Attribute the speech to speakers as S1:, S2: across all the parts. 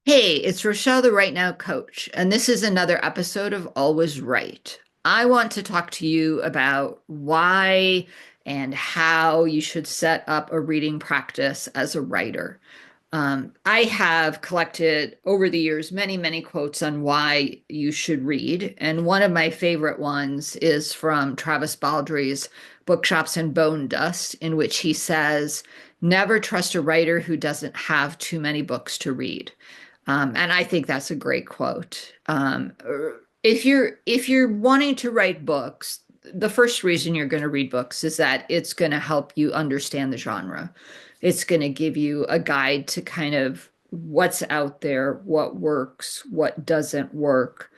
S1: Hey, it's Rochelle, the Right Now coach, and this is another episode of Always Right. I want to talk to you about why and how you should set up a reading practice as a writer. I have collected over the years many quotes on why you should read, and one of my favorite ones is from Travis Baldrey's Bookshops and Bone Dust, in which he says, "Never trust a writer who doesn't have too many books to read." And I think that's a great quote. If you're wanting to write books, the first reason you're going to read books is that it's going to help you understand the genre. It's going to give you a guide to kind of what's out there, what works, what doesn't work.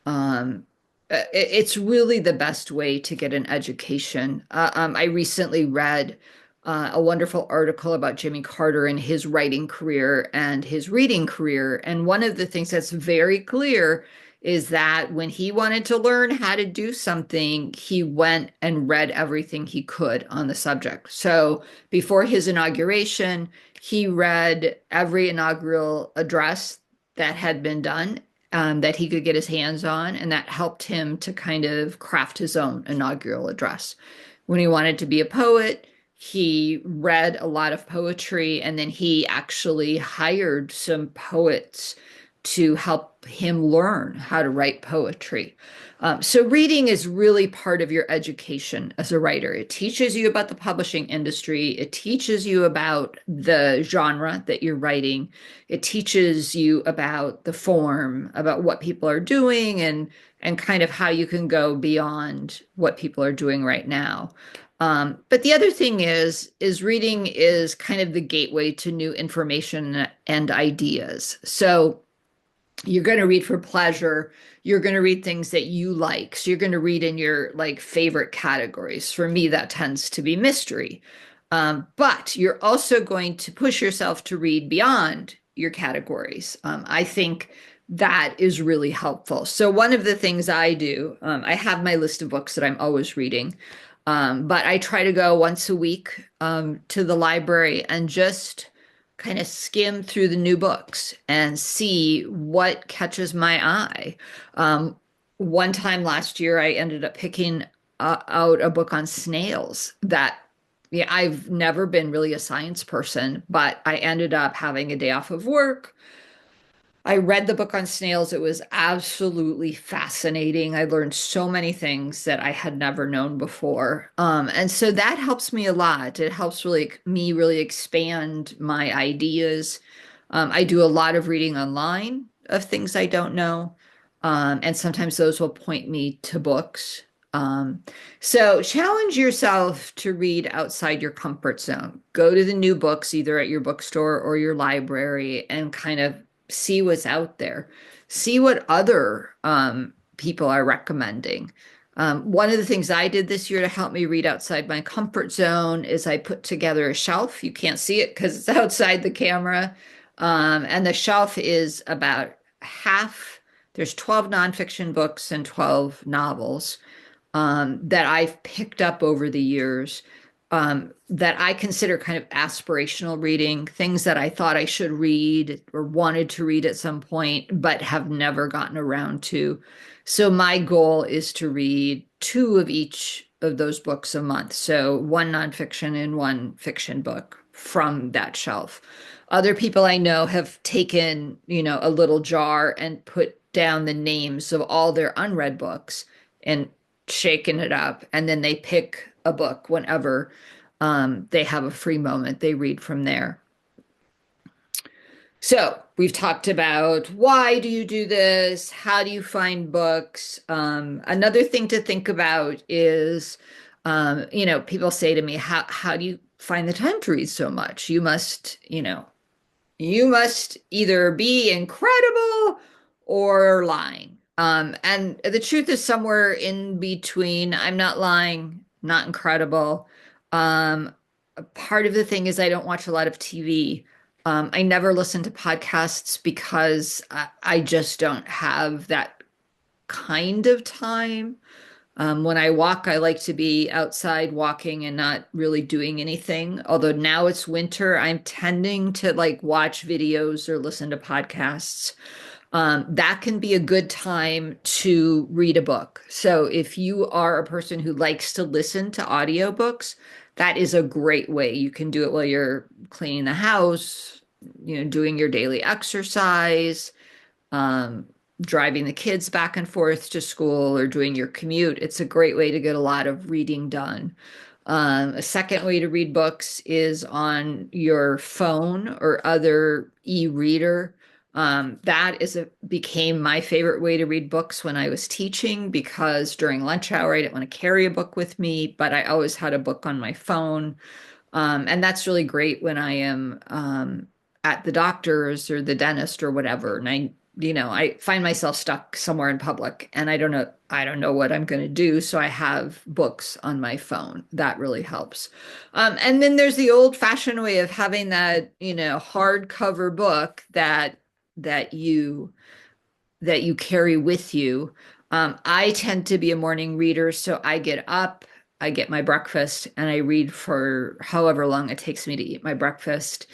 S1: Um, it's really the best way to get an education. I recently read a wonderful article about Jimmy Carter and his writing career and his reading career. And one of the things that's very clear is that when he wanted to learn how to do something, he went and read everything he could on the subject. So before his inauguration, he read every inaugural address that had been done, that he could get his hands on, and that helped him to kind of craft his own inaugural address. When he wanted to be a poet, he read a lot of poetry, and then he actually hired some poets to help him learn how to write poetry. So reading is really part of your education as a writer. It teaches you about the publishing industry. It teaches you about the genre that you're writing. It teaches you about the form, about what people are doing, and kind of how you can go beyond what people are doing right now. But the other thing is reading is kind of the gateway to new information and ideas. So you're going to read for pleasure. You're going to read things that you like. So you're going to read in your like favorite categories. For me, that tends to be mystery. But you're also going to push yourself to read beyond your categories. I think that is really helpful. So one of the things I do, I have my list of books that I'm always reading. But I try to go once a week to the library and just kind of skim through the new books and see what catches my eye. One time last year, I ended up picking out a book on snails that, yeah, I've never been really a science person, but I ended up having a day off of work. I read the book on snails. It was absolutely fascinating. I learned so many things that I had never known before. And so that helps me a lot. It helps me really expand my ideas. I do a lot of reading online of things I don't know. And sometimes those will point me to books. So challenge yourself to read outside your comfort zone. Go to the new books, either at your bookstore or your library, and kind of see what's out there. See what other people are recommending. One of the things I did this year to help me read outside my comfort zone is I put together a shelf. You can't see it because it's outside the camera. And the shelf is about half, there's 12 nonfiction books and 12 novels that I've picked up over the years, that I consider kind of aspirational reading, things that I thought I should read or wanted to read at some point, but have never gotten around to. So my goal is to read two of each of those books a month. So one nonfiction and one fiction book from that shelf. Other people I know have taken, a little jar and put down the names of all their unread books and shaken it up, and then they pick a book whenever they have a free moment. They read from there. So we've talked about why do you do this? How do you find books? Another thing to think about is, people say to me, how do you find the time to read so much? You must either be incredible or lying. And the truth is somewhere in between. I'm not lying, not incredible. Um, Part of the thing is I don't watch a lot of TV. I never listen to podcasts because I just don't have that kind of time. When I walk, I like to be outside walking and not really doing anything. Although now it's winter, I'm tending to like watch videos or listen to podcasts. That can be a good time to read a book. So if you are a person who likes to listen to audiobooks, that is a great way. You can do it while you're cleaning the house, doing your daily exercise, um, driving the kids back and forth to school or doing your commute. It's a great way to get a lot of reading done. A second way to read books is on your phone or other e-reader. That became my favorite way to read books when I was teaching because during lunch hour I didn't want to carry a book with me, but I always had a book on my phone. And that's really great when I am at the doctor's or the dentist or whatever. And I find myself stuck somewhere in public and I don't know what I'm going to do. So I have books on my phone. That really helps. And then there's the old fashioned way of having that, hardcover book that you that you carry with you. I tend to be a morning reader, so I get up, I get my breakfast, and I read for however long it takes me to eat my breakfast.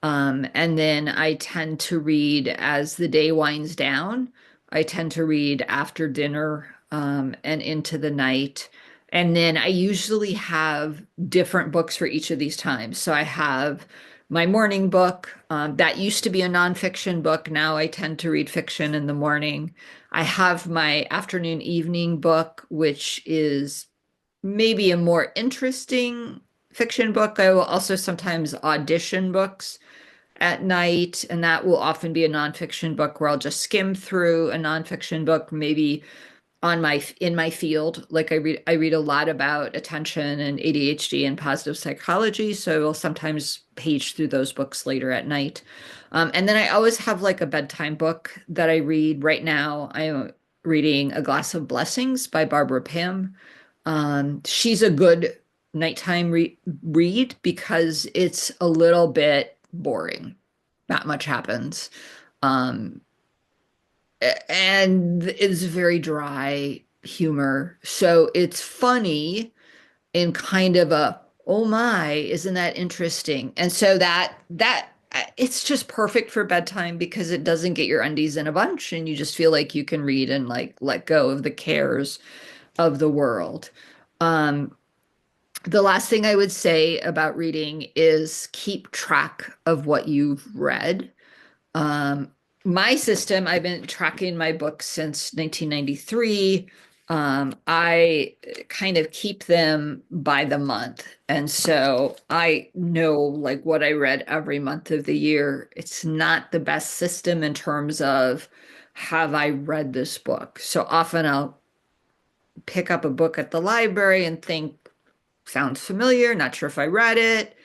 S1: And then I tend to read as the day winds down. I tend to read after dinner, and into the night. And then I usually have different books for each of these times. So I have my morning book. That used to be a nonfiction book. Now I tend to read fiction in the morning. I have my afternoon evening book, which is maybe a more interesting fiction book. I will also sometimes audition books at night, and that will often be a nonfiction book where I'll just skim through a nonfiction book, maybe in my field. Like I read a lot about attention and ADHD and positive psychology, so I'll sometimes page through those books later at night. And then I always have like a bedtime book that I read. Right now I am reading A Glass of Blessings by Barbara Pym. She's a good nighttime read because it's a little bit boring. Not much happens. Um, and it's very dry humor. So it's funny in kind of a, oh my, isn't that interesting? And so that it's just perfect for bedtime because it doesn't get your undies in a bunch and you just feel like you can read and like let go of the cares of the world. Um, the last thing I would say about reading is keep track of what you've read. Um, my system, I've been tracking my books since 1993. I kind of keep them by the month. And so I know like what I read every month of the year. It's not the best system in terms of have I read this book? So often I'll pick up a book at the library and think, sounds familiar, not sure if I read it.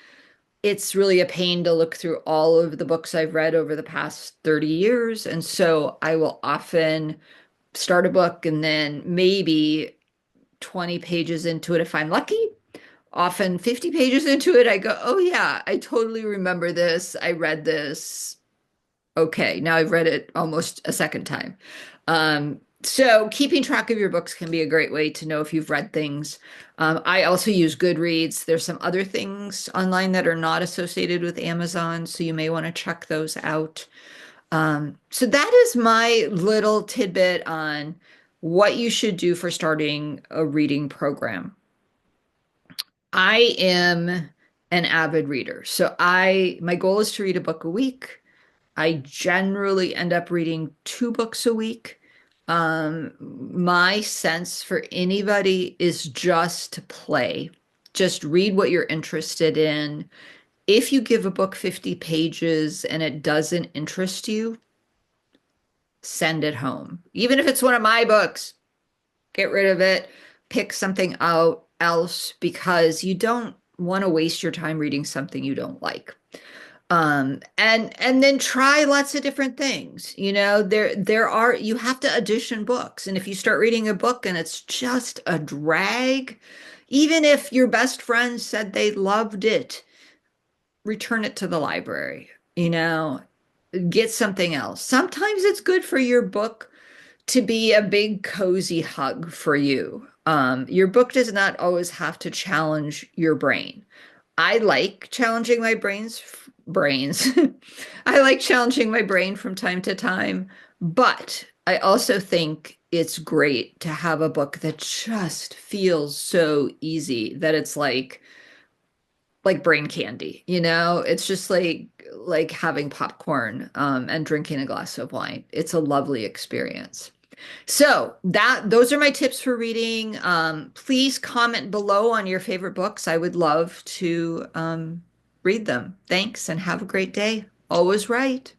S1: It's really a pain to look through all of the books I've read over the past 30 years. And so I will often start a book and then maybe 20 pages into it, if I'm lucky, often 50 pages into it, I go, oh, yeah, I totally remember this. I read this. Okay, now I've read it almost a second time. So keeping track of your books can be a great way to know if you've read things. I also use Goodreads. There's some other things online that are not associated with Amazon, so you may want to check those out. So that is my little tidbit on what you should do for starting a reading program. I am an avid reader. So my goal is to read a book a week. I generally end up reading 2 books a week. My sense for anybody is just to play. Just read what you're interested in. If you give a book 50 pages and it doesn't interest you, send it home. Even if it's one of my books, get rid of it, pick something out else because you don't want to waste your time reading something you don't like. And then try lots of different things. You have to audition books. And if you start reading a book and it's just a drag, even if your best friend said they loved it, return it to the library, get something else. Sometimes it's good for your book to be a big cozy hug for you. Your book does not always have to challenge your brain. I like challenging my brains. I like challenging my brain from time to time, but I also think it's great to have a book that just feels so easy that it's like brain candy, you know? It's just like having popcorn and drinking a glass of wine. It's a lovely experience. So that those are my tips for reading. Please comment below on your favorite books. I would love to read them. Thanks and have a great day. Always right.